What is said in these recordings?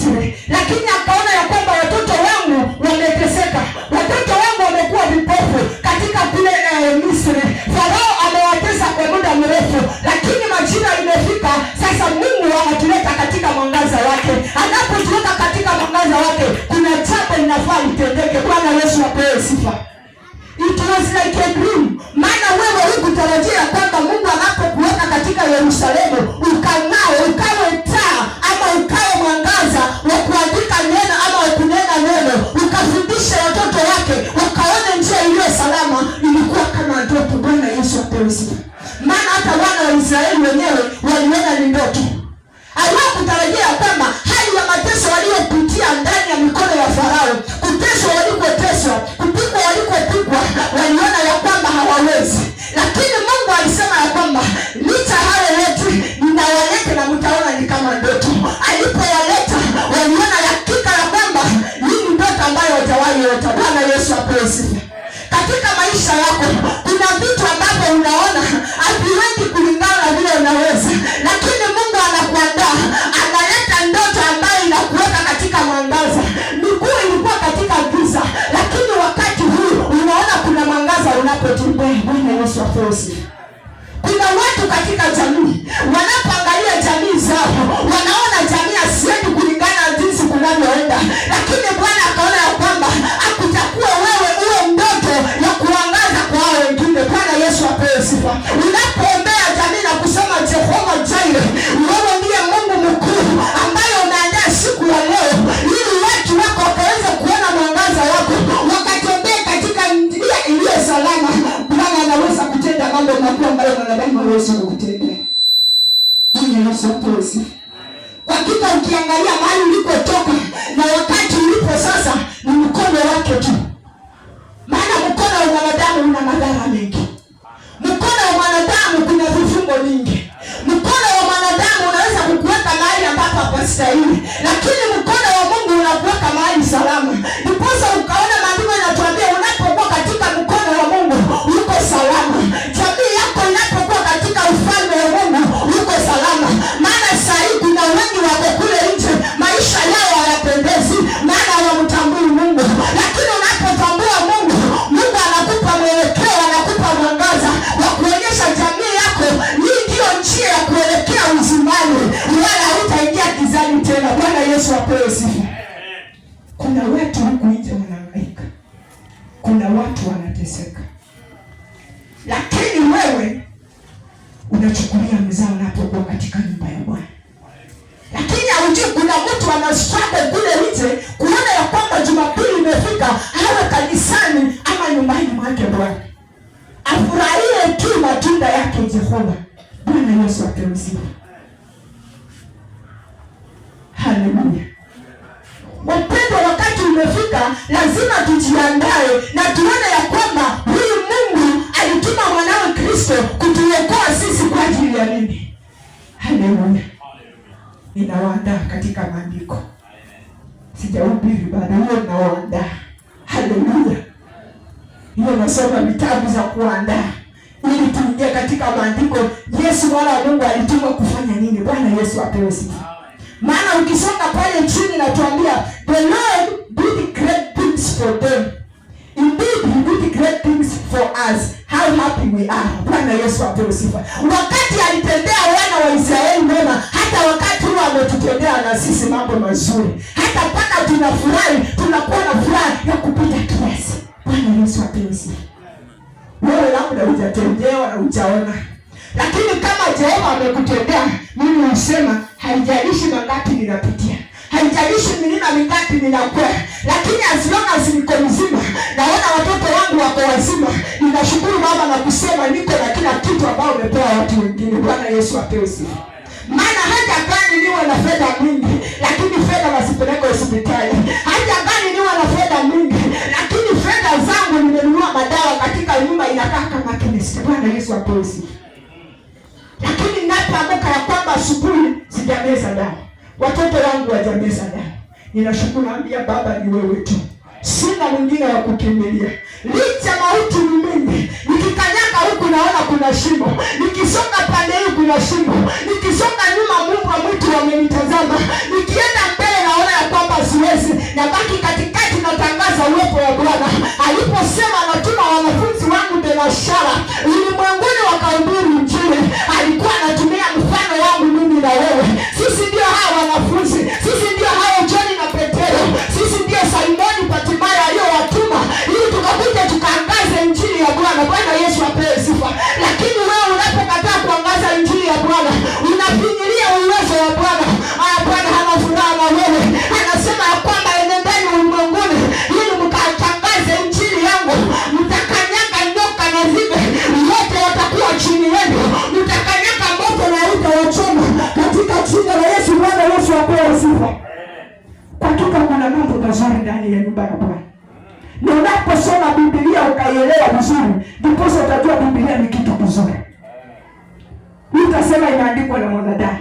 Misri, lakini akaona ya kwamba watoto wangu wameteseka, watoto wangu wamekuwa vipofu katika kule Misri. Farao amewatesa kwa muda mrefu, lakini majira imefika sasa. Mungu anatuleta katika mwangaza wake. Anapotuleta katika mwangaza wake, kuna jambo linafaa litendeke. Bwana Yesu apewe sifa. It was like a dream. Maana wewe hukutarajia kwamba Mungu anapokuweka katika Yerusalemu ukang'ao, ukawe taa ama ukawe mwangaza wa kuandika neno ama wa kunena neno, ukafundisha watoto wake wakaone njia iliyo salama. Ilikuwa kama ndoto. Bwana Yesu apewe sifa. Maana hata wana wa Israeli wenyewe waliona ni ndoto. Hawakutarajia kwamba hali ya mateso waliopitia ndani ya mikono ya Farao, kuteswa walikoteswa, kupigwa walikopigwa, waliona ya kwamba hawawezi. Lakini Mungu alisema ya kwamba licha hayo yote ninawaleta na mtaona ni kama ndoto. Alipowaleta waliona hakika ya kwamba hii ni ndoto ambayo hawajawahi yote. Bwana Yesu apewe sifa. Katika maisha yako kuna vitu ambavyo unaona haviwendi kulingana na vile unaweza, lakini Mungu anakuandaa, analeta ndoto ambayo inakuweka katika mwangaza. Miguu ilikuwa katika giza, lakini wakati huu unaona kuna mwangaza unapotembea. Bwana Yesu apewe sifa. Kuna watu katika jamii wanapoangalia jamii zao wanaona jamii asiendi kulingana na jinsi kunavyoenda, lakini Bwana akaona ya kwamba akutakuwa wewe uwe ndoto ya kuangaza kwa hao wengine. Bwana Yesu apewe sifa. Unapoombea jamii na kusema Jehova Jireh, wewe ndiye Mungu mkuu ambaye unaandaa siku ya leo ili watu wako wakaweze kuona mwangaza wako, wakatembea katika njia iliyo salama. Bwana anaweza kutenda mambo makubwa ambayo wanadamu hawezi kutendea. Bwana Yesu apewe sifa. Kwa hakika ukiangalia mahali ulikotoka na wakati ulipo sasa ni mkono wake tu. Maana mkono wa mwanadamu una madhara mengi. Mkono wa mwanadamu kuna vifungo vingi. Mkono wa mwanadamu unaweza kukuweka mahali ambapo hapastahili, lakini mkono wa Mungu unakuweka mahali salama. Ndiposa ukaona maandiko yanatuambia unapokuwa katika mkono wa Mungu uko salama. Jamii yako inapokuwa katika ufalme wa Mungu uko salama. Maana saa hii kuna wengi wako kule nje, maisha yao hayapendezi, maana hawamtambui Mungu. Lakini unapotambua Mungu, Mungu anakupa mwelekeo, anakupa mwangaza wa kuonyesha jamii yako hii ndio njia ya kuelekea uzimani, wala hutaingia gizani tena. Bwana Yesu apewe sifa. Kuna watu huku nje wanahangaika, kuna watu wanateseka, lakini wewe unachukulia mzao unapokuwa katika nyumba ya Bwana. Lakini haujui kuna mtu anastruggle kule nje kuona ya kwamba Jumapili imefika, awe kanisani ama nyumbani mwake Bwana, afurahie tu matunda yake Jehova. Bwana Yesu apewe sifa. Haleluya. Wapendwa, wakati umefika, lazima tujiandae na tuone ya kwamba huyu Mungu alituma mwanawe Kristo kutuokoa sisi kwa ajili ya nini? Haleluya. Ninawaandaa katika maandiko. Sijahubiri bado, hiyo ninawaandaa. Haleluya. Hiyo nasoma vitabu za kuandaa ili tuingie katika maandiko. Yesu mwana wa Mungu alituma kufanya nini? Bwana Yesu apewe sifa. Maana ukisoma pale chini natuambia the Lord did great things for them. Indeed he did great things for us. How happy we are. Bwana Yesu apewe sifa. Wakati alitendea wana wa Israeli mema, hata wakati huo ametutendea na sisi mambo mazuri. Hata mpaka tunafurahi, tunakuwa na furaha ya kupita kiasi. Bwana Yesu apewe sifa. Wewe labda hujatendewa na hujaona, lakini kama Jehova amekutendea, mimi husema haijalishi mangapi ninapitia, haijalishi milima mingapi ninakwea, lakini as long as niko mzima, naona watoto wangu wako wazima, ninashukuru Baba na kusema niko na kila kitu ambao umepewa watu wengine. Bwana Yesu apewe sifa. Maana haja gani niwe na fedha mingi, lakini fedha wasipeleke hospitali? Haja gani niwe na fedha mingi, lakini fedha zangu nimenunua madawa katika nyumba inakaa kama chemist? Bwana Yesu apewe sifa. Lakini ninapoamka ya kwamba asubuhi sijameza dawa, watoto wangu wajameza dawa, ninashukuru, ambia Baba ni wewe tu, sina mwingine wa kukimbilia. Licha mauti ni mingi, nikikanyaga huku naona kuna shimo, nikisonga pande hii kuna shimo, nikisonga nyuma Mungu wa mtu wamenitazama, nikienda mbele naona ya sifa. Hakika kuna mambo mazuri ndani ya nyumba ya Bwana. Na unaposoma Biblia ukaielewa vizuri, ndipo utajua Biblia ni kitu kizuri. Utasema imeandikwa na mwanadamu.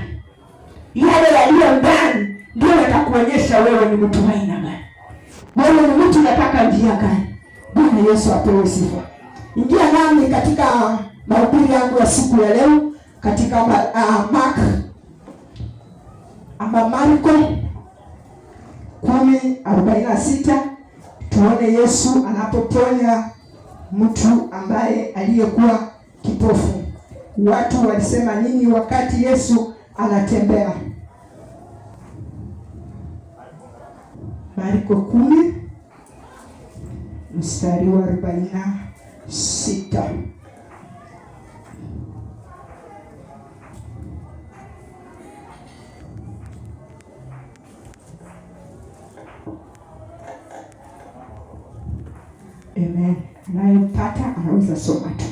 Yale yaliyo ndani ndio yatakuonyesha wewe ni mtu wa aina gani. Wewe ni mtu unataka njia gani? Bwana Yesu apewe sifa. Ingia nami katika mahubiri yangu ya siku ya leo katika Marko 10:46. Tuone Yesu anapoponya mtu ambaye aliyekuwa kipofu. Watu walisema nini wakati Yesu anatembea? Marko 10:46. Amen. Anayempata anaweza soma tu.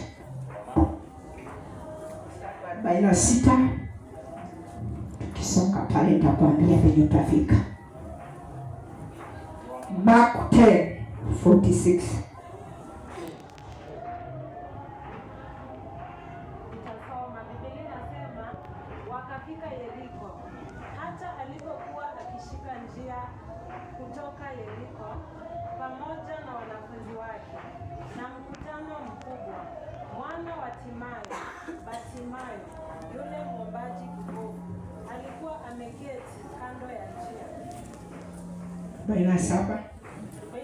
46. Tukisonga pale nitakwambia venye utafika. Mark 10:46. Wakafika Yeriko. Hata alipokuwa akishika njia kutoka Yeriko pamoja na wanafunzi wake na mkutano mkubwa, mwana wa Batimayo, yule mwombaji kipofu, alikuwa ameketi kando ya njia. 47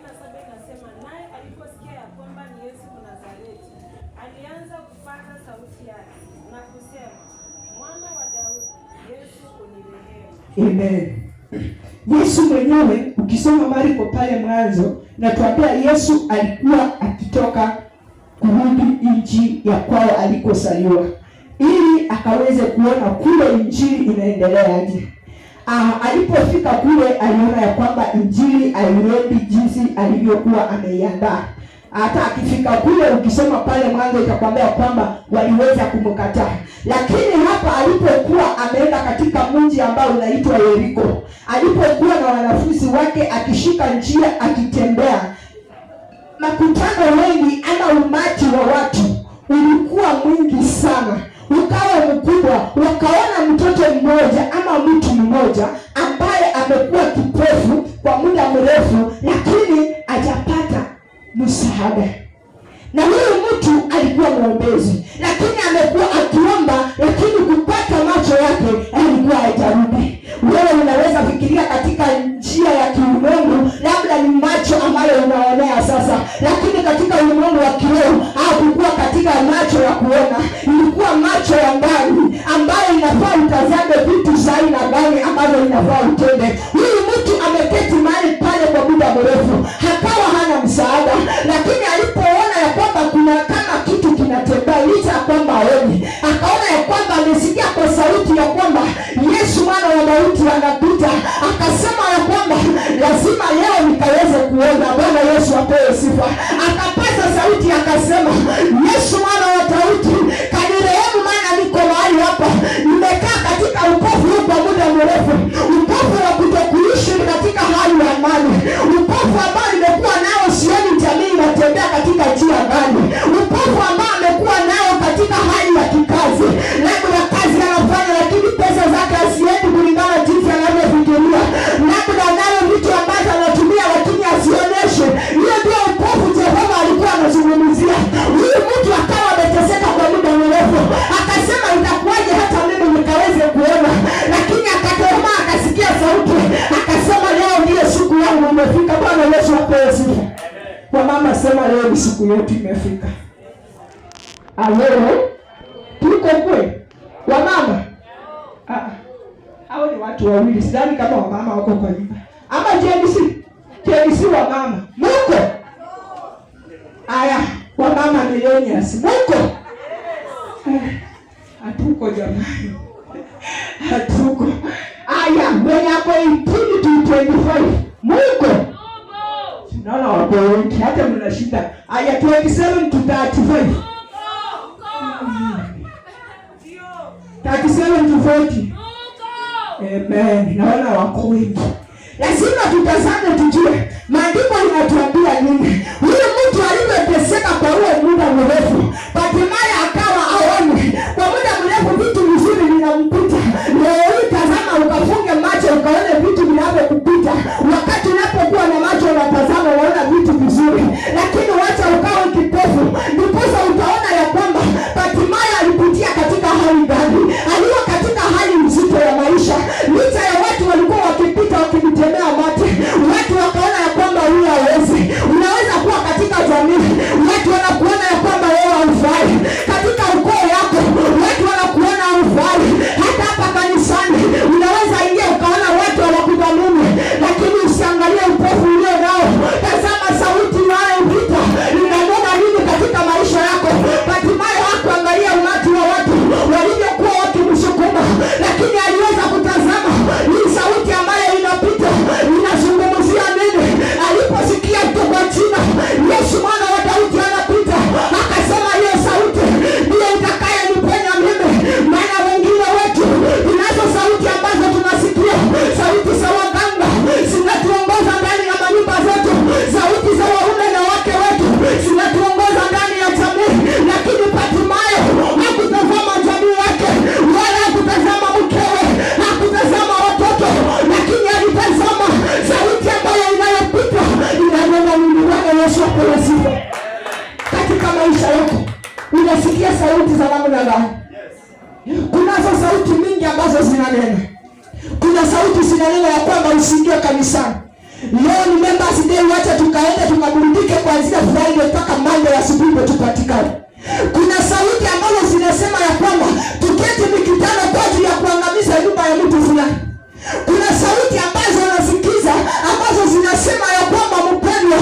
inasema, naye aliposikia ya kwamba ni Yesu Mnazareti, alianza kupaza sauti yake na kusema, Mwana wa Daudi, Yesu unirehemu. Amen. Yesu mwenyewe ukisoma Marko pale mwanzo natuambia Yesu alikuwa akitoka kurudi nchi ya kwao alikosaliwa, ili akaweze kuona kule injili inaendeleaje. Alipofika kule aliona ya kwamba injili haiendi jinsi alivyokuwa ameiandaa. Hata akifika kule ukisoma pale mwanzo itakwambia kwamba waliweza kumkataa. Lakini hapa alipokuwa ameenda katika mji ambao unaitwa Yeriko, alipokuwa na wanafunzi wake akishika njia akitembea, makutano wengi ama umati wa watu ulikuwa mwingi sana, ukawa mkubwa. Wakaona mtoto mmoja ama mtu mmoja ambaye amekuwa kipofu kwa muda mrefu, lakini hajapata msaada. Na huyu mtu alikuwa mwombezi, lakini amekuwa akiomba, lakini kupata macho yake alikuwa haijarudi. Wewe unaweza fikiria katika njia ya kiulimwengu labda ni macho ambayo unaonea sasa, lakini katika ulimwengu wa kiroho hakukuwa katika macho ya kuona, ilikuwa macho ya ndani ambayo inafaa utazame vitu za aina gani ambazo inafaa utende. Huyu mtu ameketi mahali pale kwa muda mrefu, hakawa hana msaada, lakini alipoona ya kwamba kuna kama kitu kinatembea licha ya kwamba haoni, akaona ya kwamba amesikia kwa sauti ya kwamba Yesu mwana wa Daudi anapita, akasema ya kwamba lazima leo nikaweze kuona. Bwana Yesu apewe sifa. Akapaza sauti akasema, Yesu mwana wa Daudi kanirehemu, maana niko mahali hapa nimekaa katika upofu kwa muda mrefu, upofu wa kutokuishi katika hali ya amani, upofu ambao nimekuwa nao sioni jamii inatembea katika njia gani, upofu ambao amekuwa nao katika hali ya kikazi, labda kazi anafanya lakini pesa zake haziendi kulingana jinsi anavyofikiria, labda nayo vitu ambavyo anatumia lakini asioneshe. Hiyo ndio upofu Jehova alikuwa anazungumzia. Huyu mtu akawa ameteseka kwa muda mrefu, akasema itakuwaje hata mimi nikaweze kuona, lakini akatoma, akasikia sauti, akasema leo ndio siku yangu imefika. Bwana Yesu apewe sifa. Kwa mama sema leo ni siku yetu imefika. Leo tuko kweli wa mama. Hao ni watu wawili, sidhani kama wa mama wako kwa nyumba. Ama JDC wa mama. Muko? Aya, wa mama millennials. Muko? Hatuko jamani. Hatuko. Aya, when yako 18 to 25. Muko? Naona wako wengi, hata mnashinda. Aya, 27 to 35. 37 to 40. Amen. Naona wako wengi. Lazima tutazame tujue maandiko yanatuambia nini. Huyu mtu alipoteseka kwa huo muda mrefu, hatimaye akawa aone kwa muda mrefu vitu vizuri vinampita. Leo hii tazama, ukafunge macho ukaone vitu vinavyokupita. Wakati unapokuwa na macho unatazama unaona vitu vizuri, lakini wacha ukawa kipofu, ndipo utaona ya kwamba hatimaye alipitia katika hali gani. Alikuwa katika hali nzito ya maisha, licha ya watu walikuwa wakipita wakimtemea mate. Watu wakaona ya kwamba huyu hawezi. Unaweza kuwa katika jamii, watu wanakuona ya kwamba wewe haufai. Katika ukoo yako watu wanakuona haufai. Hata hapa kanisani unaweza ingia ukaona watu wanakudhamini, lakini usiangalie upofu ulio nao. Tazama sauti inayopita inanena nini katika maisha yako. Hatimaye hakuangalia umati wa watu walivyokuwa wakimsukuma, lakini aliweza kutazama ni sauti ambayo inapita inazungumzia nini. Aliposikia tu kwa jina Yesu mwana wa Daudi anapita, akasema hiyo sauti ndiyo itakayeniponya mimi. Maana wengine wetu inazo sauti ambazo tunasikia, sauti za waganga zinatuongoza ndani ya manyumba zetu, sauti za waume na wake wetu zinatuongoza ndani ya jamii, lakini hatimaye hakutazama jamii yake, wala hakutazama mkewe, hakutazama watoto, lakini alitazama sauti ambayo inayopita inanena nini. Bwana Yesu apewe sifa. Katika maisha yako unasikia sauti za namna gani? Kunazo sauti mingi ambazo zinanena. Kuna sauti zinanena ya kwamba usiingie kanisani. Leo ni Members Day, wacha tukaende tukaburudike kuanzia Friday mpaka Monday asubuhi ndio tupatikane. Kuna sauti ambazo zinasema ya kwamba tuketi mikutano kwa ajili ya kuangamiza nyumba ya mtu fulani. Kuna sauti ambazo unasikiza ambazo zinasema ya kwamba mpendwa,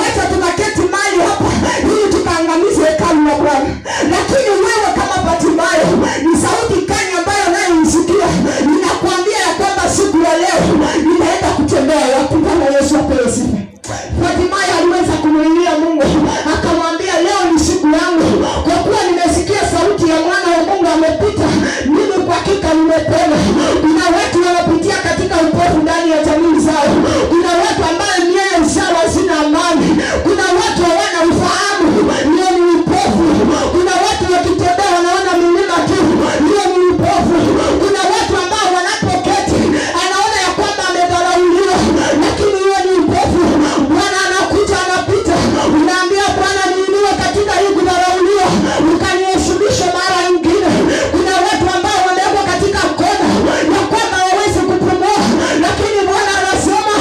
wacha tukaketi mahali hapa ili tukaangamize hekalu la Bwana. Lakini wewe kama Bartimayo, ni sauti gani ambayo nayo unasikia ninakuambia ya kwamba siku ya leo ninaenda kutembea wapi? Bwana Yesu apewe sifa. Bartimayo aliweza kumlilia Mungu, akamwambia leo ni siku yangu, kwa kuwa nimesikia sauti ya mwana wa Mungu amepita, mimi kwa hakika nimepona. Kuna watu wanapitia katika upofu ndani ya jamii zao. Kuna watu ambao mioyo zao hazina amani. Kuna watu hawana ufahamu, hiyo ni upofu. Kuna watu wakitembea wanaona milima tu, hiyo ni upofu. Kuna watu ambao wanapoketi anaona ya kwamba amedharauliwa, lakini hiyo ni upofu. Bwana anakuja anapita, unaambia Bwana niinue katika hii kudharauliwa, ukaniheshimishe mara nyingine. Kuna watu ambao wamewekwa katika kona ya kwamba hawawezi kupumua, lakini Bwana anasema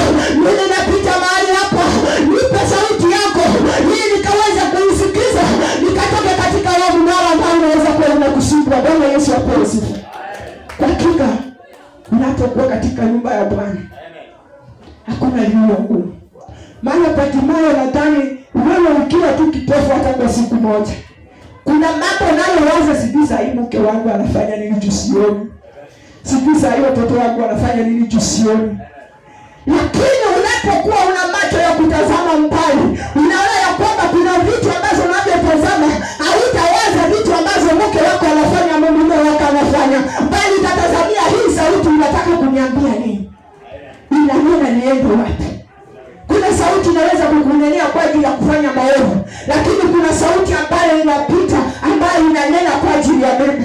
mimi napita mahali hapa, nipe sauti yako ili nikaweza kuisikiza, nikatoke katika hiyo mnara ambao unaweza kuwa kushindwa. Bwana Yesu apewe sifa. Kwa hakika unapokuwa katika nyumba ya Bwana hakuna lililo ngumu. Maana Bartimayo, nadhani wewe ukiwa tu kipofu hata kwa siku moja, kuna mambo unayowaza, sijui saa hii mke wangu anafanya nini tusioni, sijui saa hii watoto wangu wanafanya nini tusioni. Lakini unapokuwa una macho ya kutazama mbali, unaona ya kwamba kuna vitu ambazo unavyotazama hautawaza vitu ambazo mke wako anafanya, mume wako anafanya, bali utatazamia hii sauti inataka kuniambia nini, inanena niende wapi. Kuna sauti inaweza kukunenea kwa ajili ya kufanya maovu, lakini kuna sauti ambayo inapita ambayo inanena kwa ajili ya mema.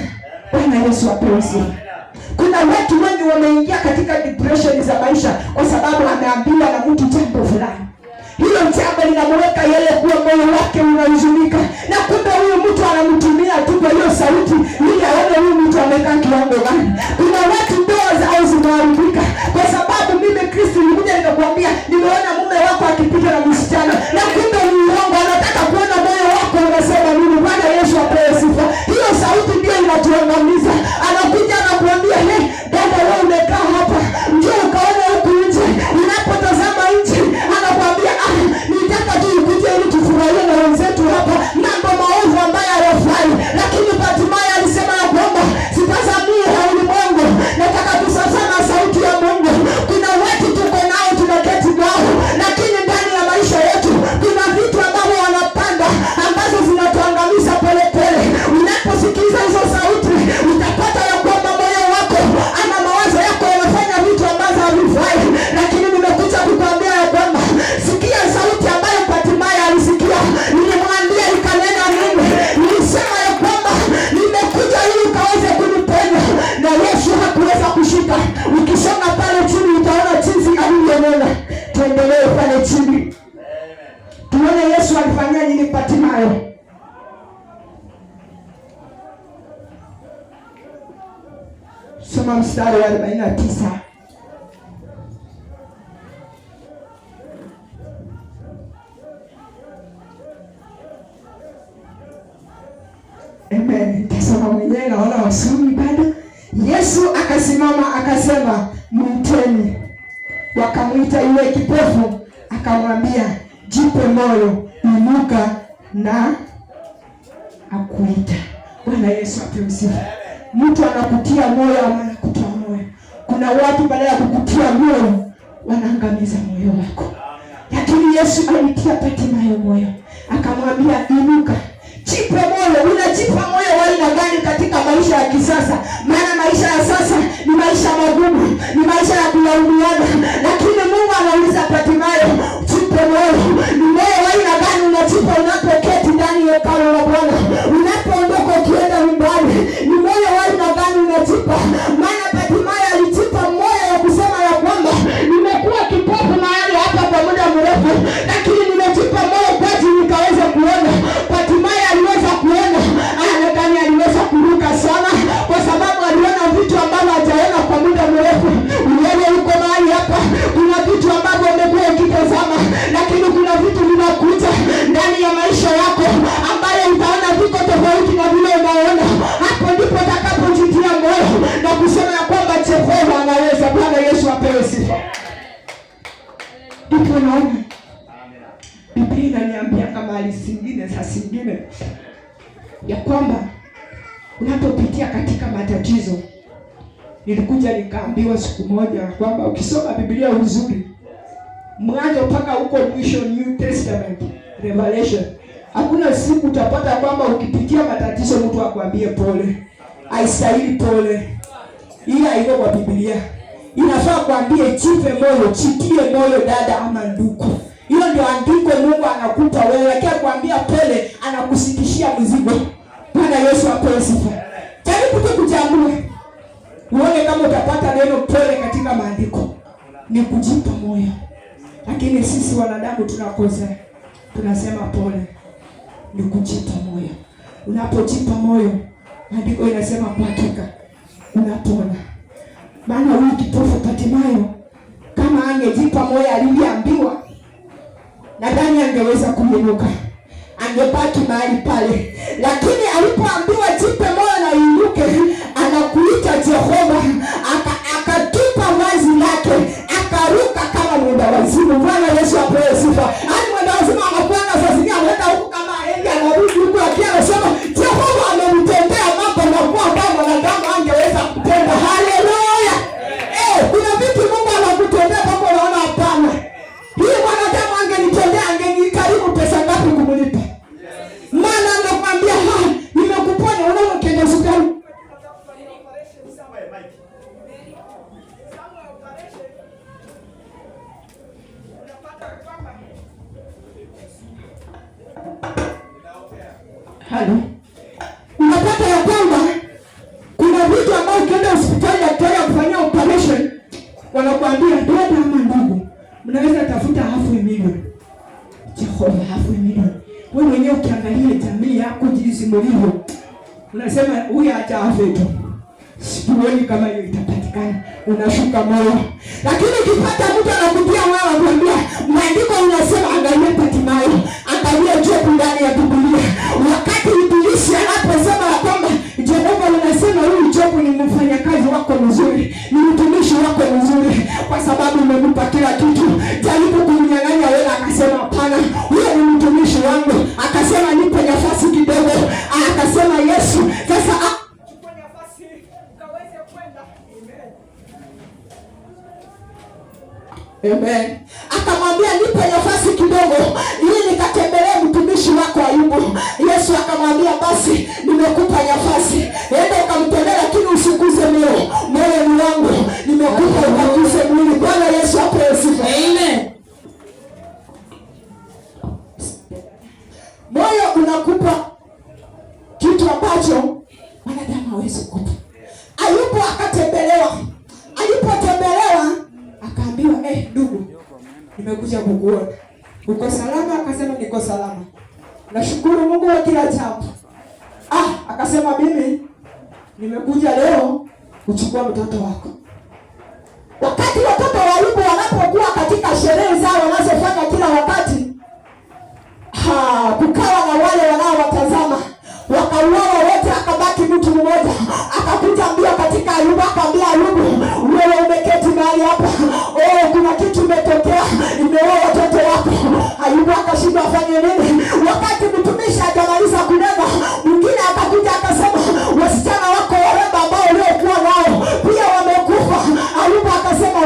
Bwana Yesu apewe sifa. Kuna watu wengi wameingia katika depression za maisha kwa sababu ameambiwa na mtu jambo fulani. Hilo jambo linamweka yeye kuwa moyo wake unahuzunika, na kumbe huyo mtu anamtumia tu kwa hiyo sauti ili aone huyu mtu amekaa kiwango gani. Kuna watu ndoa zao zimeharibika kwa sababu mimi Kristo nilikuja nikakwambia nimeona mume wako akipita na msichana, na kumbe ni uongo. Anataka kuona moyo wako unasema nini. Bwana Yesu apewe sifa. Hiyo sauti ndio inatuangamiza. Anakuja anakuambia dada, wewe umekaa hapa, njoo ukaona huku nje. Unapotazama nje anakuambia nitaka tu ukuje ili tufurahie na wenzetu hapa, mambo maovu ambayo hayafai. Lakini Bartimayo alisema ya kwamba sitazamii ya ulimwengu, nataka kusazana sauti ya Mungu. Tasoma mstari wa 49. Amen. Tasoma mwenyewe, naona wasomi bado. Yesu akasimama akasema, mwiteni. Wakamwita yule kipofu, akamwambia, jipe moyo, inuka na akuita. Bwana Yesu apewe sifa. Mtu anakutia moyo ama anakutoa moyo. Kuna watu badala ya kukutia moyo wanaangamiza moyo wako. Lakini Yesu alitia Bartimayo moyo. Akamwambia, inuka. Jipe moyo. Unajipa moyo wa aina gani katika maisha ya kisasa? Maana maisha ya sasa ni maisha magumu, ni maisha ya kulaumiana. Lakini Mungu anauliza Bartimayo, jipe moyo. Ni moyo wa aina gani unajipa unapoketi ndani ya hekalu la Bwana? Unapoondoka ukienda nyumbani, ni moyo wa aina gani unajipa? Maana Bartimayo alijipa moyo wa kusema ya kwamba nimekuwa kipofu mahali hapa kwa muda mrefu, lakini nimejipa moyo kwa ajili nikaweza kuona. Bartimayo aliweza kuona, anadhani aliweza kuruka sana kwa sababu aliona vitu ambavyo hajaona kwa muda mrefu. Wewe uko mahali hapa, kuna vitu ambavyo umekuwa ukitazama, lakini kuna vitu vinakuja ndani ya maisha yako ambayo utaona viko tofauti na vile unaona. Hapo ndipo utakapojitia moyo na kusema ya kwamba Jehova anaweza. Bwana Yesu apewe sifa. Ndipo naona Biblia inaniambia kama hali zingine za zingine ya kwamba unapopitia katika matatizo. Nilikuja nikaambiwa siku moja kwamba ukisoma Biblia vizuri, mwanzo mpaka huko mwisho, New Testament, Revelation, hakuna siku utapata kwamba ukipitia matatizo mtu akwambie pole, haistahili pole. Ila hiyo kwa Biblia inafaa kuambie jipe moyo, jitie moyo dada ama ndugu. Hiyo ndio andiko Mungu anakupa wewe. Lakini kuambia pole, anakusikishia mzigo. Bwana Yesu apewe sifa. Jaribu tu kuchambua, uone kama utapata neno pole katika maandiko. Ni kujipa moyo. Lakini sisi wanadamu tunakosa, tunasema pole. Ni kujipa moyo. Unapojipa moyo, maandiko inasema kwa hakika unapona. Maana huyu kipofu Bartimayo, kama angejipa moyo aliambiwa, nadhani angeweza kuinuka, angebaki mahali pale. Lakini alipoambiwa jipe moyo na inuke, anakuita Jehova, akatupa vazi lake, akaruka kama mwenda wazimu. Bwana Yesu apewe sifa. Hadi mwenda wazimu anakuwa na sasa anaenda huko kama aende anarudi huko, akiwa anasema Jehova amemtendea mambo makubwa ambayo mwanadamu angeweza kutenda. Haleluya. Kuna vitu Mungu anakutendea mpaka unaona hapana, hii mwanadamu angenitendea, angenikarimu pesa ngapi kumlipa? Maana anakuambia nimekuponya, unaona kenda sukari. Halo. Unapata ya kwamba kuna vitu ambavyo ukienda hospitali daktari akufanyia operation, wanakuambia dada ama ndugu, mnaweza tafuta $500,000. Jehova, $500,000. Wewe mwenyewe ukiangalia jamii yako jinsi mlivyo, unasema huyu acha afe tu. Sioni kama hiyo itapatikana. Unashuka moyo. Lakini ukipata mtu anakutia moyo anakuambia, maandiko unasema angalia Bartimayo, angalia Job ndani ya Biblia. Wakati Ibilisi anaposema kwamba Jehova unasema huyu Job ni mfanyakazi wako mzuri, ni mtumishi wako mzuri kwa sababu umempa kila kitu. Jaribu kumnyang'anya wewe, akasema hapana, huyo ni mtumishi wangu. Akasema nipe nafasi kidogo. Akasema Yesu, sasa chukua nafasi ukaweze kwenda. Amen. Akamwambia nipe nafasi kidogo ili nikatembelee mtumishi wako Ayubu. Yesu akamwambia basi nimekupa nafasi, enda ukamtendea, lakini usiguze moyo. Moyo ni wangu, nimekupa ukaguze mwili. Bwana Yesu apewe sifa. Amen. Moyo unakupa kitu ambacho wanadamu hawezi kukupa. Ayubu akatembelewa. Alipotembelewa akaambiwa, ndugu, nimekuja kukuona. Uko salama? Akasema niko salama, nashukuru Mungu kwa kila jambo. Akasema mimi nimekuja leo uchukua mtoto wako. Wakati watoto wa Ayubu wanapokuwa katika sherehe zao wanazofanya kila wakati, kukawa na wale wanaowatazama, wakauawa wote, akabaki mtu mmoja. Akakuja mbio katika Ayubu, akamwambia Ayubu, wewe umeketi mahali hapa, kuna kitu imetokea, imeua watoto wako. Ayubu akashindwa afanye nini. Wakati mtumishi hajamaliza kunena, mwingine akakuja akasema, wasichana wako warembo ambao uliokuwa nao pia wamekufa. Ayubu akasema,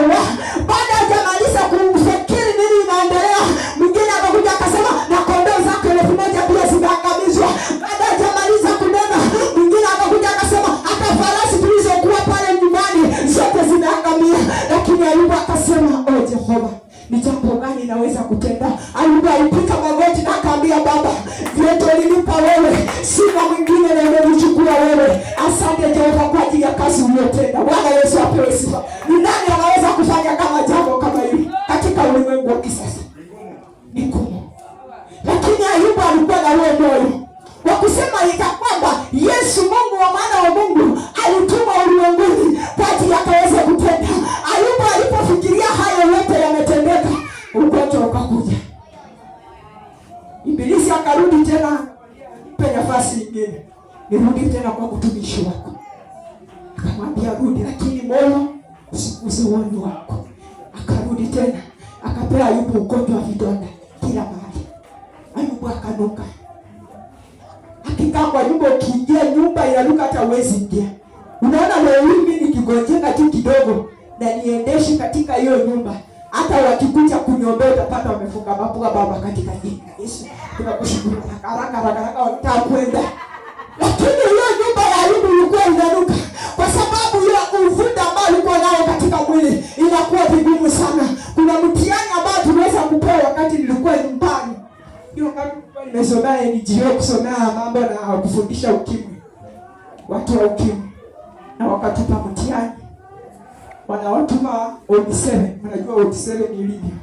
baada hajamaliza kumfikiri nini inaendelea, mwingine akakuja akasema, na kondoo zako 1,000 pia zimeangamizwa. Baada hajamaliza kunena, mwingine akakuja akasema, hata farasi tulizokuwa pale nyumbani zote zimeangamia. Lakini Ayubu akasema, Jehova, ni jambo gani naweza kutenda? Ayubu alipika magoti na akaambia, Baba, vyote ulinipa wewe, sina mwingine na umenichukua wewe. Asante Jehova kwa ajili ya kazi uliyotenda. Bwana Yesu apewe sifa. Ni nani anaweza kufanya kama jambo kama hili katika ulimwengu wa kisasa? Ni ngumu. Lakini Ayubu alikuwa na roho moyo wa kusema ya kwamba Yesu Mungu wa maana wa Mungu alituma ulimwenguni kwa ajili akaweze kutenda. Ayubu alipofikiria hayo yote yametendeka, ugonjwa ukakuja. Ibilisi akarudi tena, nipe nafasi nyingine, nirudi tena kwa mtumishi wako. Akamwambia rudi, lakini moyo usiguse uoni wako. Akarudi tena, akapea Ayubu ugonjwa wa vidonda kila mahali. Ayubu akanuka. Hakika kwa nyumba ukiingia nyumba inanuka hata uwezi ingia. Unaona leo mimi nikigonjeka tu kidogo na niendeshe katika hiyo nyumba, hata wakikuja kuniombea utapata wamefunga mapua. Baba, katika jina la Yesu tunakushukuru, haraka watakwenda. Lakini hiyo nyumba ya Ayubu ilikuwa inanuka kwa sababu ile uvuta ambao alikuwa nao katika mwili inakuwa vigumu sana. Kuna mtihani ambao tunaweza kupewa wakati nilikuwa nyumbani. Hiyo kama nimesomea NGO, kusomea mambo na kufundisha ukimwi, watu wa ukimwi, na wakatupa mtihani. Wanawatuma OD7. Unajua OD7 ni nini?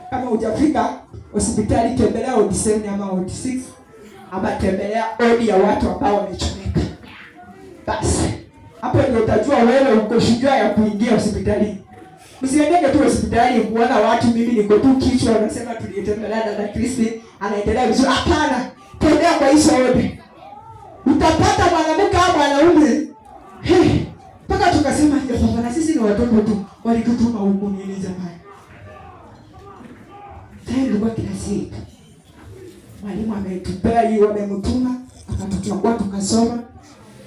Kama hujafika hospitali, tembelea OD7 ama OD6, ama tembelea odi ya watu ambao wamechomeka. Basi hapo ndio utajua wewe uko shujaa ya kuingia hospitali. Msiendeke tu hospitali kuona watu, mimi niko tu kichwa, wanasema tulitembelea dada Kristi anaendelea vizuri. Hapana, tembea kwa hizo odi. Utapata mwanamke au mwanaume. Mpaka tukasema Jehova, na sisi ni watoto tu, walitutuma huku nini jamani. Sasa ndio kila siku mwalimu ametupea hiyo, wamemtuma, akatuchukua tukasoma,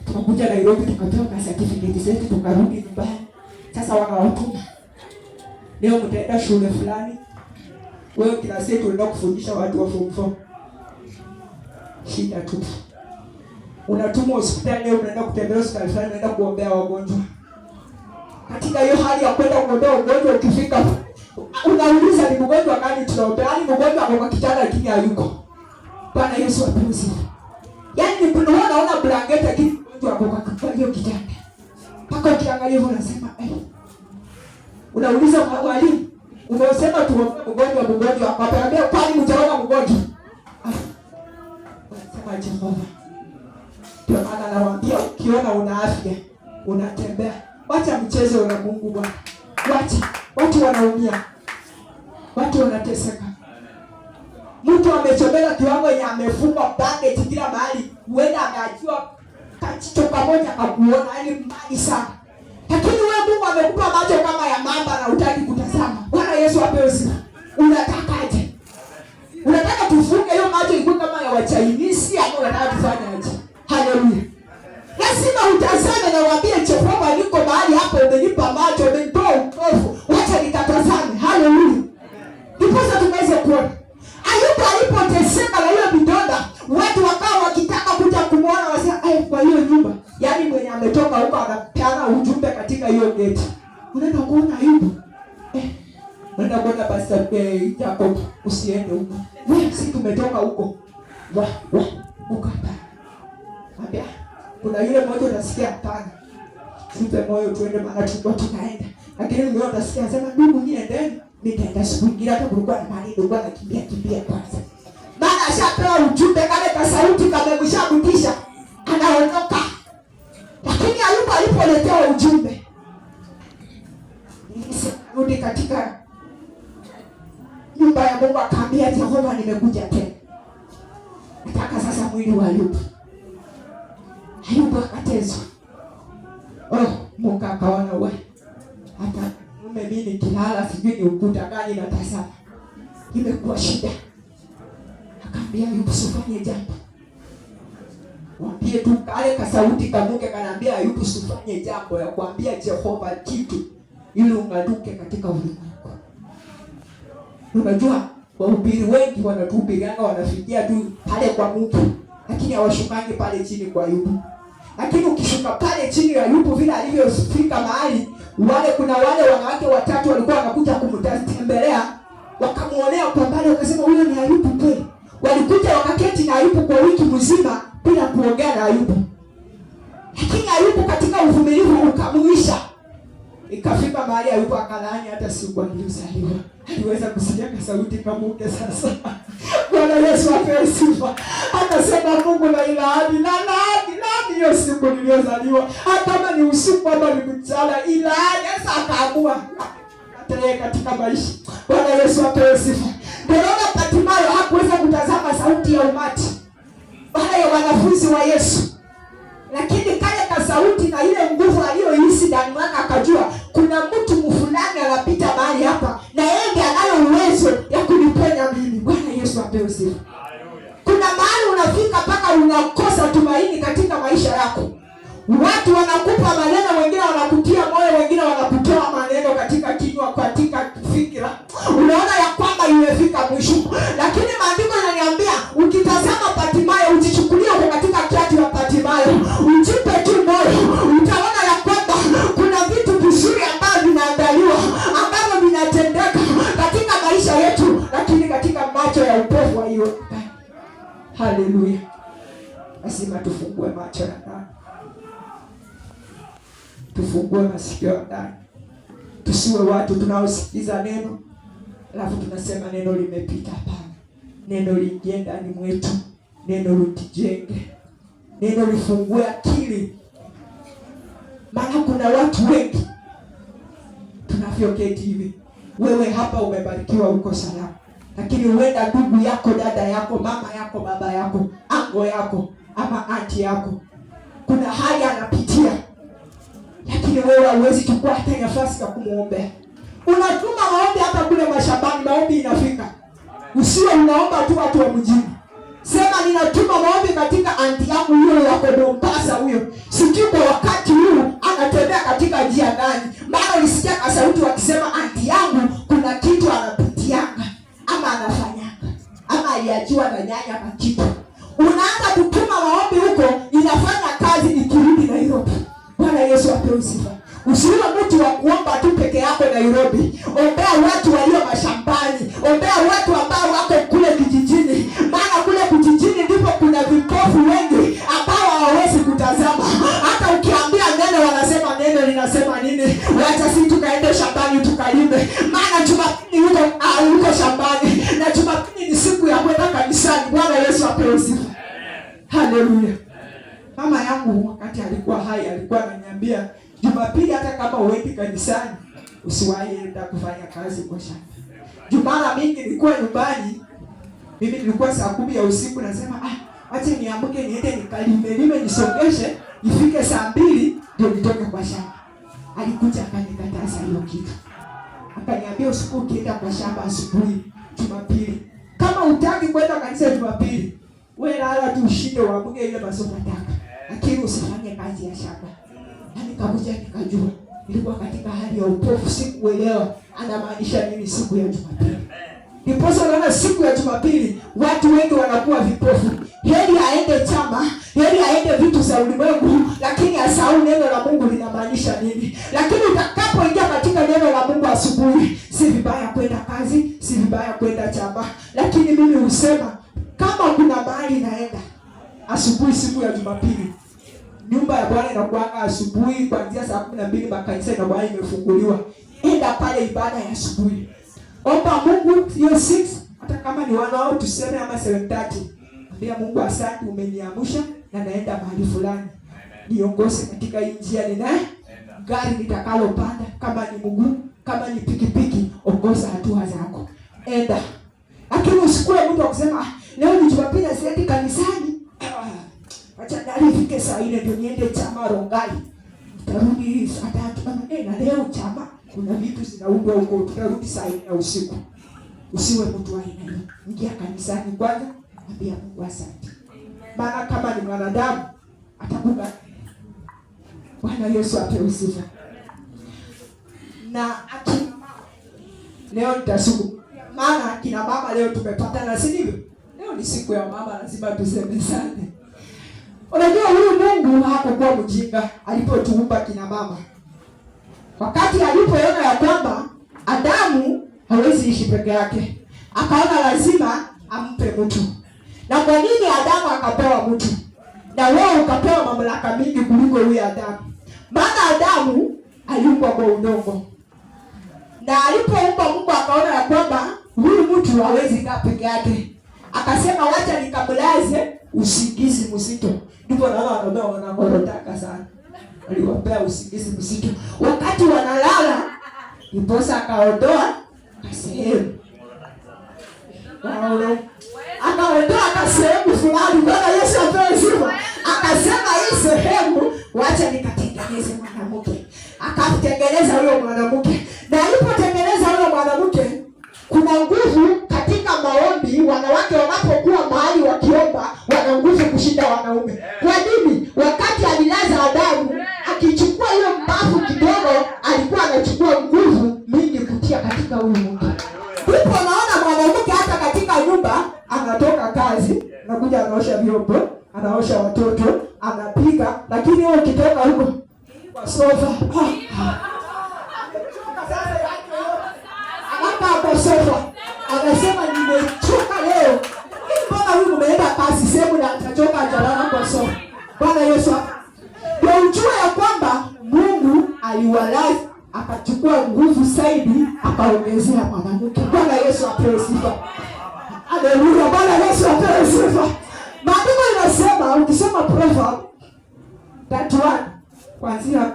tukakuja Nairobi tukatoa certificate zetu, tukarudi nyumbani. Sasa wanawatuma, leo mtaenda shule fulani, wewe kila siku unaenda kufundisha watu wa form 4. Shida tu. Unatumwa hospitali, leo unaenda kutembea hospitali fulani, unaenda kuombea wagonjwa. Katika hiyo hali ya kwenda kuombea wagonjwa, ukifika unauliza ni mgonjwa gani tunaombea? Ni mgonjwa kwa kitanda lakini hayuko. Bwana Yesu apewe. Yaani unaona blanketi lakini mgonjwa kwa hiyo kitanda. Mpaka ukiangalia hivyo unasema unauliza mwalimu, unasema tuombee mgonjwa, akaambia kwani mtaona mgonjwa? Unasema Jehova. Ndio maana nawaambia, ukiona una afya, unatembea, wacha mchezo na Mungu Bwana. Wacha watu wanaumia, watu wanateseka. Mtu amechomeka kiwango ya amefungwa bandage kila mahali, huenda akajua kachicho kamoja kakuona, yani mbali sana. Lakini wewe Mungu amekupa macho kama ya mamba na hutaki kutazama. Bwana Yesu apewe sifa. Unatakaje? Unataka tufunge hiyo macho ikuwe kama ya Wachinese au unataka tufanye aje? Haleluya. Lazima utazame na uambie Jehova, niko mahali hapo, umenipa macho, umenitoa upofu, wacha nikatazame. Haleluya. Ndipo tukaweza kuona Ayubu alipoteseka na hiyo vidonda, watu wakawa wakitaka kuja kumuona, wasema kwa hiyo nyumba, yaani mwenye ametoka huko anapeana ujumbe katika hiyo gate. Unaenda kuona Ayubu. Unaenda kuona Pastor Jacob, usiende huko. Wewe si tumetoka huko. Huko hapa. Ambia, kuna yule mmoja unasikia hapana. Tupe moyo tuende, maana tulikuwa tunaenda. Lakini mimi unasikia anasema ndugu niendeni, nitaenda siku nyingine, hata kulikuwa na mali ndugu anakimbia kwanza. Maana ashapewa ujumbe, kale ka sauti kamemshabutisha, anaondoka. Lakini Ayubu alipoletewa ujumbe, kurudi katika nyumba ya Mungu, akaambia Jehova, nimekuja tena, nataka sasa mwili wa Ayubu. Ayubu akatezwa. Mungu akaona wewe, hata mimi nikilala sijui ni ukuta gani na tazama imekuwa shida. Akaambia Ayubu, usifanye jambo, mwambie tu kale ka sauti kamuke kanaambia Ayubu usifanye jambo ya kuambia Jehova kitu ili ungaduke katika ulimwengu. Unajua wahubiri wengi wanatuhubirianga wanafikia tu pale kwa Mungu, lakini hawashukangi pale chini kwa Ayubu. Lakini ukishuka pale chini ya Ayubu vile alivyofika mahali, kuna wale wanawake watatu walikuwa wanakuja kumtembelea, wakamuonea kwa mbali, wakasema huyo ni Ayubu kweli. Walikuja wakaketi na Ayubu kwa wiki mzima bila kuongea na Ayubu. Lakini Ayubu katika uvumilivu ukamuisha. Ikafika mahali Ayubu akalaani hata siku aliyozaliwa. Aliweza kusikia sauti kamuke sasa. Bwana Yesu apewe sifa. Akasema Mungu na ilaani hiyo siku niliyozaliwa. Hata kama ni usiku ama ni mchana, ilaani. Sasa akaamua atakaye katika maisha. Bwana Yesu apewe sifa. Ndio Bartimayo hakuweza kutazama sauti ya umati wale ya wanafunzi wa Yesu. Lakini kale ka sauti na ile nguvu aliyohisi ndani mwake akajua kuna mtu fulani anapita mahali hapa na yeye ndiye anayo uwezo ya kunipenya mimi. Bwana Yesu apewe sifa. Kuna mahali unafika mpaka unakosa tumaini katika maisha yako. Watu wanakupa maneno, wengine wanakutia moyo, wengine wanakutoa maneno katika kinywa, katika fikra. Unaona ya kwamba imefika mwisho. Lakini maandiko yananiambia ukitazama Bartimayo, ujichukulie uko katika kiatu ya Bartimayo, ujipe tu moyo, utaona ya kwamba kuna vitu vizuri ambavyo vinaandaliwa, ambavyo vinatendeka katika maisha yetu, lakini katika macho ya upofu wa hiyo. Haleluya. Lazima tufungue macho ya ndani. Tufungue masikio ya ndani. Tusiwe watu tunaosikiza neno alafu tunasema neno limepita. Hapana. Neno liingie ndani mwetu. Neno litujenge. Neno lifungue akili. Maana kuna watu wengi tunavyoketi hivi. Wewe hapa umebarikiwa, uko salama. Lakini huenda ndugu yako, dada yako, mama yako, baba yako, ango yako ama anti yako kuna hali anapitia, lakini wewe hauwezi chukua hata nafasi ya kumuombea. Unatuma maombi hata kule mashambani, maombi inafika. Usiwe unaomba tu watu wa mjini. Sema ninatuma maombi katika anti yangu huyo yako Mombasa huyo. Sijui kwa wakati huu anatembea katika njia gani. Maana ulisikia kwa sauti wakisema anti yangu kuna kitu anapitianga ama anafanyanga ama aliachiwa na nyanya kwa kitu. Unaanza kutuma maombi huko, inafanya kazi ikirudi Nairobi. Bwana Yesu apewe sifa. Usiwe mtu wa kuomba tu peke yako Nairobi. Ombea watu walio mashambani. Ombea watu ambao wako kule kijijini. Maana kule kijijini ndipo kuna vipofu wengi ambao hawawezi kutazama. Hata ukiambia neno wanasema neno linasema nini? Wacha sisi tukaende shambani tukalime. Maana Jumapili yuko shambani na Jumapili ni siku ya kwenda kanisani. Bwana Yesu apewe sifa. Haleluya. Mama yangu wakati alikuwa hai alikuwa ananiambia Jumapili hata kama uendi kanisani usiwahi enda kufanya kazi kwa shamba. Jumara mingi nilikuwa nyumbani. Mimi nilikuwa saa 10 ya usiku nasema acha niamke niende nikalime nisongeshe ifike saa 2 ndio nitoke kwa shamba. Alikuja akanikataza hiyo kitu. Akaniambia usiku ukienda kwa shamba asubuhi Jumapili. Kama hutaki kwenda kanisa Jumapili, wewe lala tu ushinde uamke ile masomo yako. Lakini usifanye kazi ya shamba. Na nikakuja nikajua nilikuwa katika hali ya upofu, sikuelewa anamaanisha nini siku ya Jumapili. Ndiposa unaona siku ya Jumapili watu wengi wanakuwa vipofu. Heri aende chama, heri aende vitu za ulimwengu, lakini asahau neno la Mungu linamaanisha nini. Lakini utakapoingia katika neno la Mungu asubuhi, si vibaya kwenda kazi, si vibaya kwenda chama. Lakini mimi husema kama kuna mahali naenda asubuhi siku ya Jumapili, nyumba ya Bwana inakuwa asubuhi kuanzia saa 12 makanisa inakuwa imefunguliwa. Enda pale ibada ya asubuhi. Omba Mungu hiyo 6 hata kama ni wanao tuseme ama 7:30. Ambia Mungu asante umeniamsha na naenda mahali fulani. Niongoze katika hii njia ninaye. Gari nitakalopanda kama ni mguu Kama ni pikipiki, ongoza hatua zako. Enda. Lakini usikue mtu wa kusema leo ni Jumapili siendi kanisani. Acha nalifike saa 4 ndio niende chama Rongai. Tarudi saa 3 na leo chama kuna vitu zinaundwa huko, tutarudi saa 4 usiku. Usiwe mtu wa aina hiyo. Ingia kanisani kwanza, mwambie Mungu asante. Maana kama ni mwanadamu atakuga. Bwana Yesu apewe sifa. Na akina mama leo nitasuku. Maana akina mama leo tumepatana, si ndivyo? Leo ni siku ya mama, lazima tusemezane. Unajua huyu Mungu hakuwa mjinga alipotuumba kina mama. Wakati alipoona ya kwamba Adamu hawezi ishi peke yake, akaona lazima ampe mtu. Na kwa nini Adamu akapewa mtu? Na wewe ukapewa mamlaka mingi kuliko huyu Adamu. Maana Adamu aliumbwa kwa udongo. Na alipoumba Mungu akaona ya kwamba huyu mtu hawezi kaa peke yake. Akasema wacha nikamlaze usingizi mzito. Ndipo naona wanao wanangorotaka sana. Aliwapea usingizi mzito. Wakati wanalala, ndiposa akaondoa sehemu. Akaondoa kasehemu fulani. Bwana Yesu apewe sifa. Akasema hii sehemu wacha nikatengeneze mwanamke. Akatengeneza huyo mwanamke. Na alipotengeneza huyo mwanamke, kuna nguvu katika maombi. Wanawake wanapokuwa mahali wakiomba, wana nguvu kushinda wanaume. Kwa nini? Wakati alilaza Adamu, akichukua hiyo mbavu kidogo, alikuwa anachukua nguvu mingi kutia katika huyu mke. Ndipo naona mwanamke hata katika nyumba anatoka kazi, anakuja anaosha vyombo, anaosha watoto, anapika, lakini wewe ukitoka huko kwa sofa, kwa sofa, anasema nimechoka leo. Mbona huyu umeenda kazi sehemu na atachoka ajalala kwa sofa? Bwana Yesu. Ndio ujue ya kwamba Mungu aliwalaza akachukua nguvu zaidi akaongezea mwanamke. Bwana Yesu apewe sifa. Haleluya. Bwana Yesu apewe sifa. Maandiko inasema, ukisoma Proverbs 31 kuanzia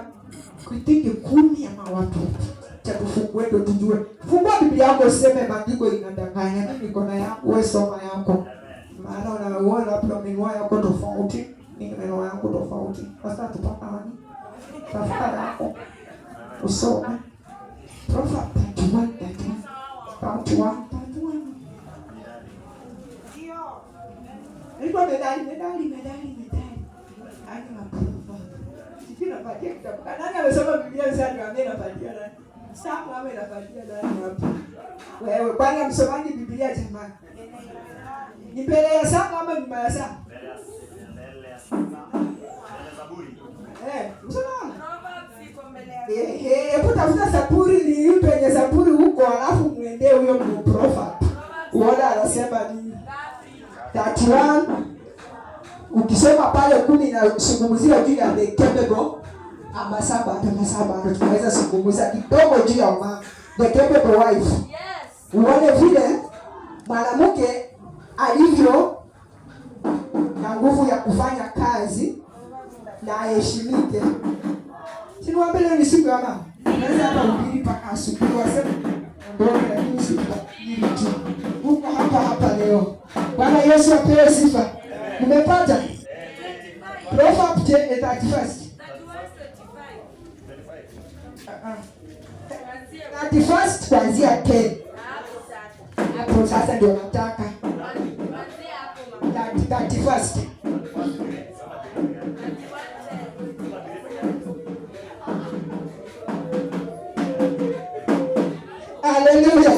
kuitiki 10 ama watu cha kufungue ndio tujue. Fungua Biblia yako useme maandiko inadanganya. Mimi niko na yako, wewe soma yako. Maana unaona hapo mimi yako tofauti, mimi neno yangu tofauti. Sasa tupatane. Tafuta yako. Usome. Proverbs 31. Ndio. Medali. Ani maprofa. Sisi tunapatia kitabu. Nani amesoma Biblia sana anapatia nani? Sawa, anapatia nani hapo? Wewe kwani msomaji Biblia jamani? Ni mbele ya Samu ama nyuma ya Samu? Mbele ya Zaburi. Msomaji. Hebu tafuta Zaburi ni yupi penye Zaburi huko, alafu muendee huyo mprofa. Uone anasema nini? 31. Ukisoma pale 10 inazungumzia juu ya the capable ama saba ndio tunaweza zungumza kidogo juu ya the capable wife. Yes. Uone vile mwanamke alivyo na nguvu ya kufanya kazi na aheshimike. Sio leo ni siku ya mama. Naweza hata ubiri paka asubuhi waseme ndio ni siku hii tu. Huko hapa leo. Bwana Yesu apewe sifa. Umepata? Proverbs 31. 31 kuanzia 10. Hapo sasa ndio nataka. 31. Hallelujah.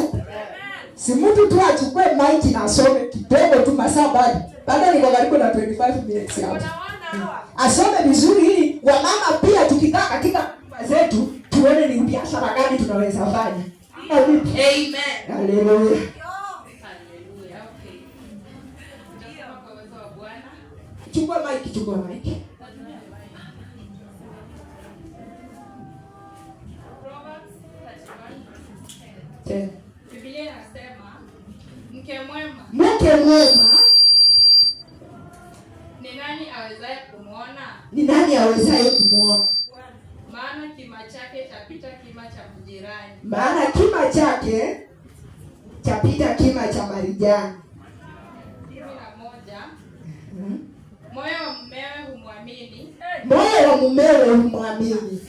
Si mtu tu achukue mic na asome kidogo tu masaa bado. Bado niko karibu na 25 minutes hapo. Asome vizuri ili wamama pia tukikaa katika nyumba zetu tuone ni biashara gani tunaweza fanya. Amen. Hallelujah. Hallelujah. Okay. Ndio kwa uwezo wa Bwana. Chukua mic. Biblia inasema mke mwema ni nani awezaye kumwona? Maana kima chake chapita kima cha mjini. jirani. Maana kima chake chapita kima cha marijani. 11. Moyo wa mumewe humwamini. Moyo wa mumewe humwamini.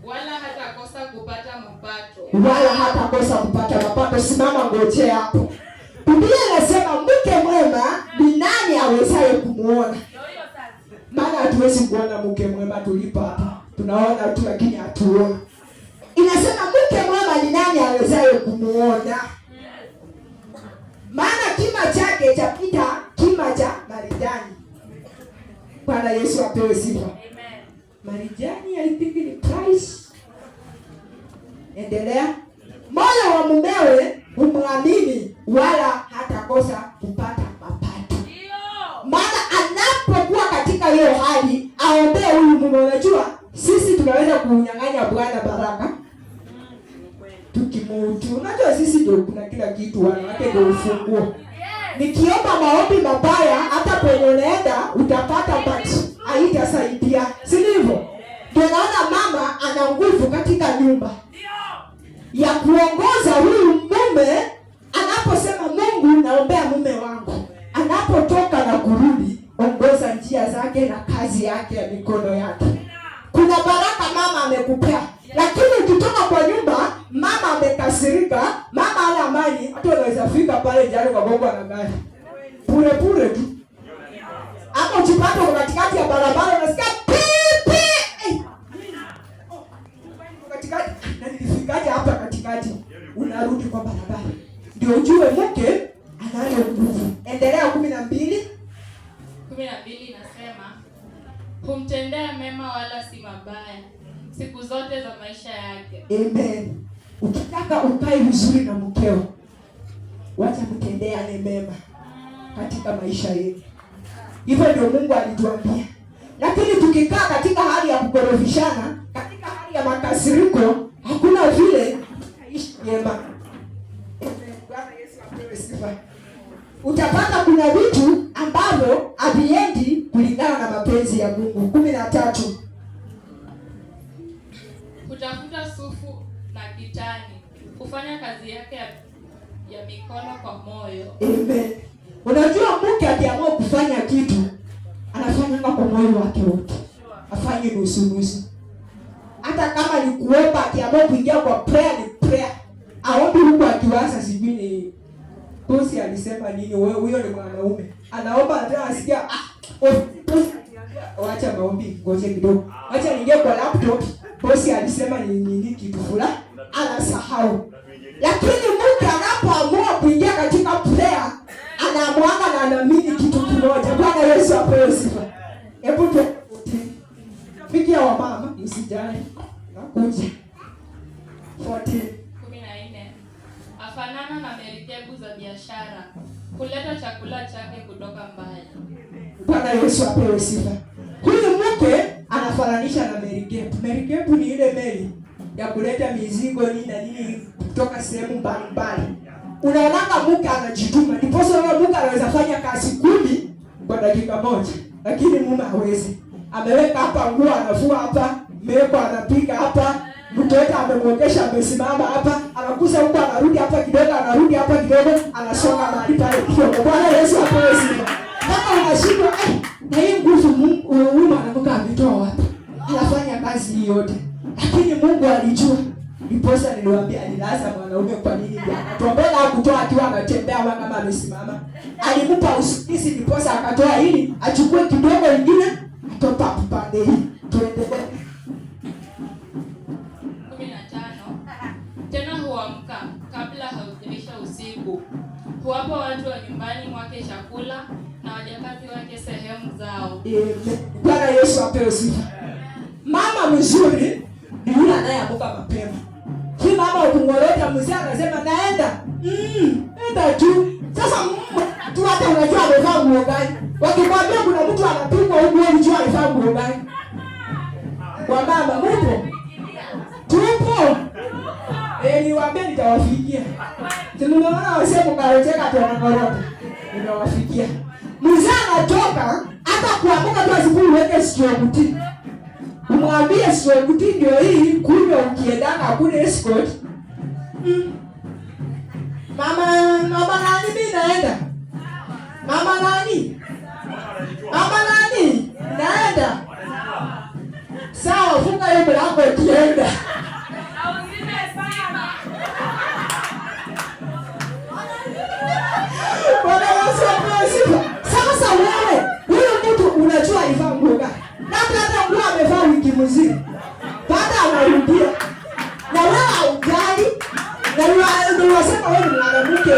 Wala hatakosa kupata mapato. Wala hatakosa kupata mapato. Simama ngoje hapo. Biblia inasema mke mwema ni nani awezaye kumuona? Maana hatuwezi kuona mke mwema tulipo hapa. Tunaona tu lakini hatuoni. Inasema mke mwema ni nani awezaye kumuona? Maana kima chake chapita kima cha marijani. Bwana Yesu apewe sifa. Amen. Marijani I think ni price. Endelea. Moyo wa mumewe humwamini wala hatakosa kupata mapato. Maana anapokuwa katika hiyo hali aombee huyu mume. Unajua sisi tunaweza kunyang'anya Bwana baraka tukimutu. Unajua sisi ndio kuna kila kitu, wanawake ndio ufunguo. Nikiomba maombi mabaya hata penye unaenda utapata but haitasaidia. Si ndivyo? Ndio naona mama ana nguvu katika nyumba ya kuongoza huyu mume. Anaposema Mungu naombea mume wangu, anapotoka na kurudi, ongoza njia zake na kazi yake ya mikono yake. Kuna baraka mama amekupea, lakini ukitoka kwa nyumba mama amekasirika, mama hana amani, hata unaweza fika pale jana kwa bongo na gari pure tu. Hapo ukipata katikati ya barabara unasikia pipi. Katikati na nilifikaje hapa katikati? Unarudi kwa barabara. Ndio ujue mke anayo nguvu. Endelea 12. 12 inasema humtendea mema wala si mabaya siku zote za maisha yake. Amen. Ukitaka ukae vizuri na mkeo, wacha mtendeane mema katika maisha yetu. Hivyo ndio Mungu alituambia. Lakini tukikaa katika hali ya kukorofishana, katika hali ya makasiriko, hakuna vile tutaishi mema. Bwana Yesu apewe sifa. Utapata kuna vitu ambavyo haviendi kulingana na mapenzi ya Mungu. 13. Kutafuta sufu na kitani, kufanya kazi yake ya mikono kwa moyo. Amen. Unajua mke akiamua kufanya kitu, anafanya kwa moyo wake wote. Afanye nusu. Hata kama ni kuomba, akiamua kuingia kwa prayer ni prayer. Aombe huko akiwaza sijui ni bosi alisema nini, wewe huyo ni mwanaume. Anaomba hata asikia wacha maombi, ngoje kidogo. Acha niingie kwa laptop, bosi alisema nini kitu fulani, anasahau. Lakini mke anapoamua kuingia katika prayer, anaamua na anaamini kitu kimoja. Bwana Yesu apewe sifa. Hebu tufikia wa mama, msijali. Nakuja. 14. Afanana na merikebu za biashara, kuleta chakula chake kutoka mbali. Bwana Yesu apewe sifa. Huyu mke anafananisha na merikebu. Merikebu ni ile meli ya kuleta mizigo na nini kutoka sehemu mbalimbali. Unaona mke anajituma. Ndiposa mke anaweza fanya kazi 10 kwa dakika moja, lakini mume hawezi. Ameweka hapa nguo, anafua hapa, meko anapika hapa, mtoto amemwogesha, amesimama hapa, anakusa huko, anarudi hapa kidogo, anarudi hapa kidogo, anasonga mahali pale kidogo. Bwana Yesu apewe sifa. Kama unashindwa na hii nguvu Mungu mwanamke ametoa wapi? Anafanya kazi hii yote. Lakini Mungu alijua. Ndiposa niliwaambia alilaza mwanaume kwa nini akatoa hakutoa akiwa anatembea kama amesimama. Alimpa usingizi ndiposa akatoa ili achukue kidogo ingine atopa pande hii. Tuendelee. 15. Tena huamka kabla haujaisha usiku. Huwapa watu wa nyumbani mwake chakula na wajakazi wake sehemu zao. Bwana Yesu apewe sifa. Mama mzuri ni yule anayeamka mapema. Si mama ukungorota mzee anasema naenda. Enda tu. Sasa tu hata unajua amevaa nguo gani. Wakikwambia kuna mtu anapigwa huko unajua amevaa nguo gani. Kwa mama mpo. Tupo. Niwaambia nitawafikia. Tunaona wasema karojeka tu wanagorota. Nitawafikia. Mzee anatoka hata kuamka tu asipui weke sikio kuti. Umwambie swebuti ndio hii kunywa ukiendana hakuna escort. Mama nani mimi naenda? Mama nani? Naenda. Sawa, funga hiyo mlango ukienda. Sasa wewe, huyo mtu unajua alivaa nguo gani? Labda hata nguo amevaa wiki mzima. Baada anarudia. Na wewe haujali. Na unasema wewe ni mwanamke.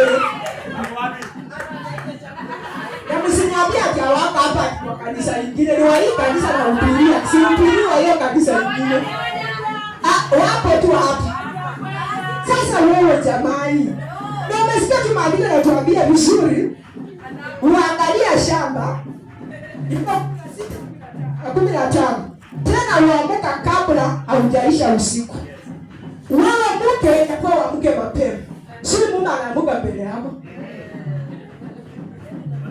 Na msiniambia ati hawako hapa kwa kanisa lingine. Ni wa hii kanisa na upilia. Si upilia hiyo kanisa lingine. Wapo tu hapa. Sasa wewe jamani. Na umesikia tu maandiko yanatuambia vizuri. Uangalia shamba. Iko 15. Tena uamka kabla haujaisha usiku. Wewe mke itakuwa uamke mapema. Si mume anaamka mbele yako.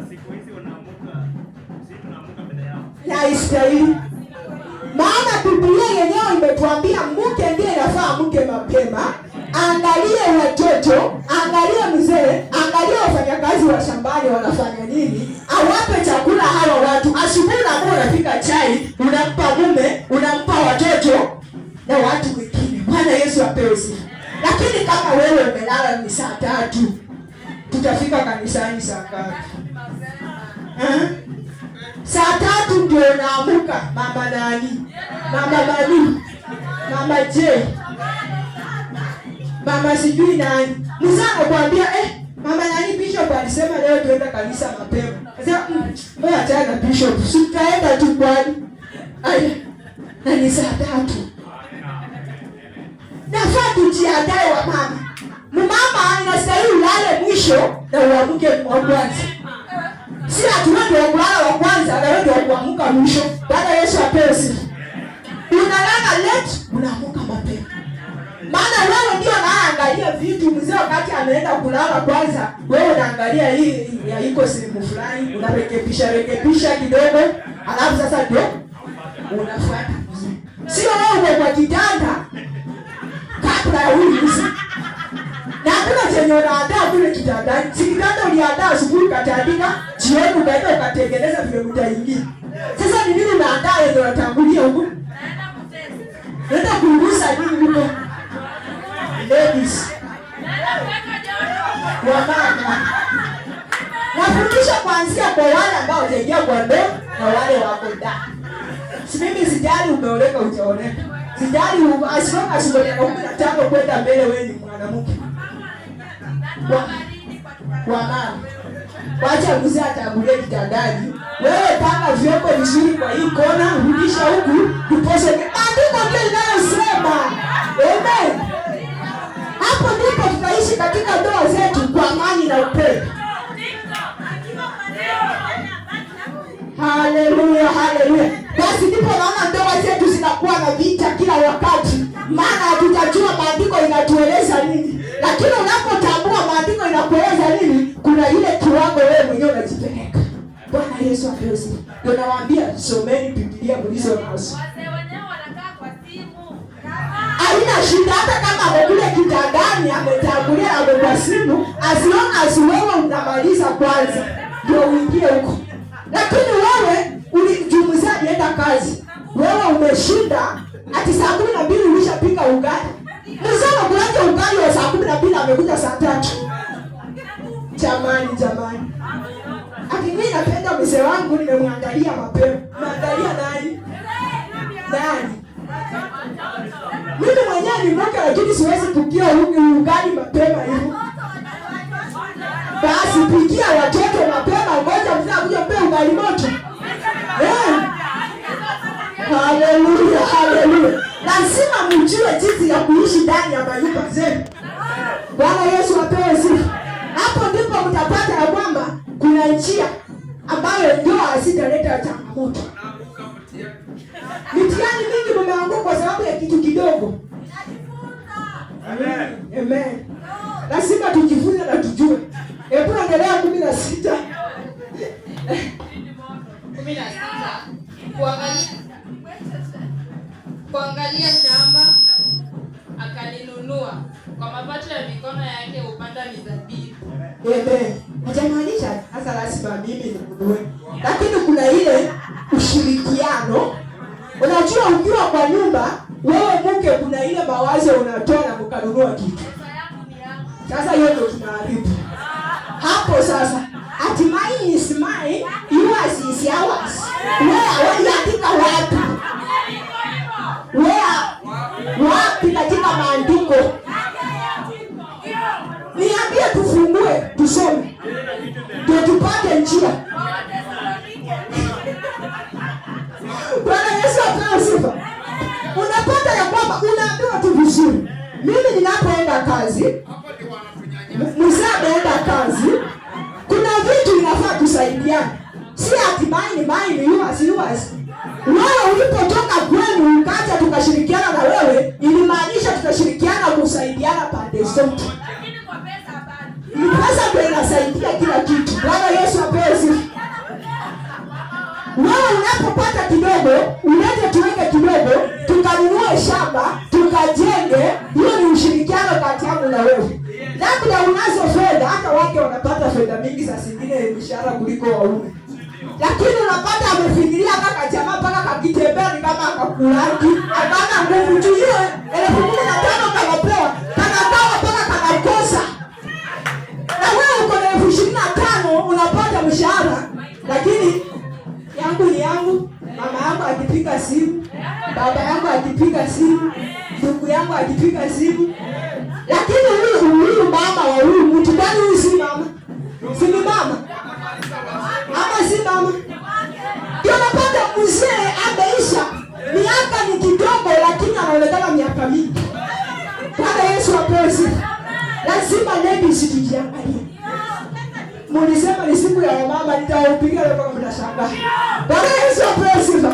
Siku hizi unaamka, sisi tunaamka mbele yao. Na istahili. Maana Biblia yenyewe imetuambia mke ndiye inafaa mke mapema. Angalie watoto, angalie mzee, angalie wafanyakazi wa shambani wanafanya nini. Awape chakula hawa watu. Asubuhi na unapika chai, unampa mume, unampa watoto na watu wengine. Bwana Yesu apewe sifa. Lakini kama wewe umelala ni saa 3, tutafika kanisani saa ngapi? Saa 3 ndio unaamka. Mama nani? Mama J. Mama sijui nani. Mzaa anakuambia mama nani bishop alisema leo tuenda kanisa mapema. Sasa wewe acha na bishop. Sitaenda tu kwani. Na ni saa 3. Nafaa tujiandae wa mama. Mama anastahili ulale mwisho na uamke wa kwanza. Si atuende wa kulala wa kwanza na wewe wa kuamka mwisho. Bwana Yesu apewe sifa. Unalala late, unaamka mapema. Maana wewe ndio unaangalia vitu mzee wakati ameenda kulala kwanza, wewe unaangalia hii ya iko sehemu fulani, unarekebisha kidogo, alafu sasa ndio unafuata. Sio wewe uko kwa kitanda kabla ya ulinzi. Na kuna chenye unaandaa kule kitandani. Si kitanda uliandaa asubuhi katandika, jioni ukaenda ukatengeneza vile mtaingia. Sasa ni nini unaandaa ndio unatangulia huko? Nenda kugusa nini huko? Ladies. Wamama. Nafundisha kuanzia kwa wale ambao wataingia kwa ndoa na wale wako ndani. Si mimi sijali umeoleka hujaoleka. Sijali asipoka asipoka 15 kwenda mbele wewe ni mwanamke. Wamama. Wacha mzee atangulie kitandani. Wewe panga vyombo vizuri kwa hii kona, rudisha huku, tupose. Andiko ndio linalosema. Amen. Hapo ndipo tutaishi katika ndoa zetu kwa amani na upendo. Haleluya. Basi ndipo naona ndoa zetu zinakuwa na vita kila wakati. Maana hatutajua maandiko inatueleza nini. Lakini unapotambua maandiko inakueleza nini, kuna ile kiwango wewe mwenyewe unajipeleka. Bwana Yesu apewe sifa. Ndio nawaambia someni Biblia mlizo nazo. Wazee wenyewe wanakaa kwa simu. Haina shida hata kama amekule kitandani ametangulia kwa simu, asiwewe unamaliza kwanza ndio uingie huko. Lakini wewe ulijumuza nienda kazi. Wewe umeshinda ati saa 12 ulishapika ugali. Mzee kulaje ugali wa saa 12 amekuja saa 3. Jamani. Ati mimi napenda mzee wangu nimemwandalia mapema. Mwandalia nani? Mimi mwenyewe ni mmoja lakini siwezi kupikia ugali mapema hivyo. Basi pikia watoto mapema, ngoja mzee akuje mpe ugali moto. Haleluya. Lazima mjue jinsi ya kuishi ndani ya nyumba zenu. Bwana Yesu apewe sifa. Hapo ndipo mtapata ya kwamba kuna njia ambayo ndio asitaleta changamoto. Mitihani mingi mmeanguka kwa sababu ya kitu kidogo. Amen. Lazima tujifunze na tujue. Hebu endelea 16. 16. Kuangalia Hajamaanisha hasa lazima mimi ninunue. Lakini kuna ile ushirikiano. Unajua ukiwa kwa nyumba, wewe mke kuna ile mawazo unatoa na mkanunua kitu. Sasa hiyo ndio tunaharibu. Hapo sasa, at mine is mine, yours is yours. Wewe andika wapi? Wapi katika maandiko? Niambie tufungue, tusome. Ndio tupate njia. Bwana Yesu asifiwe. Unapata ya kwamba unaambiwa tu vizuri. Mimi ninapoenda kazi, mzee ameenda kazi, kuna vitu inafaa tusaidiane. Si ati mine, yours. Wewe ulipotoka kwenu ukaja tukashirikiana na wewe, ilimaanisha tutashirikiana kusaidiana pande zote. Lakini kwa pesa hapana. Ni pesa ndio inasaidia kila kitu. Bwana Yesu apewe sifa. Wewe unapopata kidogo, ulete tuweke kidogo, tukanunue shamba, tukajenge, hiyo ni ushirikiano kati yangu na wewe. Labda unazo fedha, hata wake wanapata fedha mingi za zingine mishahara kuliko waume. Lakini unapata amefikiria kaka jamaa paka kakitembea ni kama akakulaki, hapana nguvu tu hiyo 15,000 kanapewa, kanagawa paka kanakosa. Na wewe uko na 25,000 unapata mshahara, lakini yangu ni yangu, mama yangu akipiga simu, baba yangu akipiga simu, ndugu yangu akipiga simu. Lakini huyu mama wa huyu mtu gani huyu si mama? Si mama? Ama si mama? Ndio napata mzee ameisha. Miaka ni kidogo lakini anaonekana miaka mingi. Bwana Yesu apewe sifa. Lazima ladies tujiangalie. Mulisema ni siku ya mama, nitaupiga leo kama mtashangaa. Bwana Yesu apewe sifa.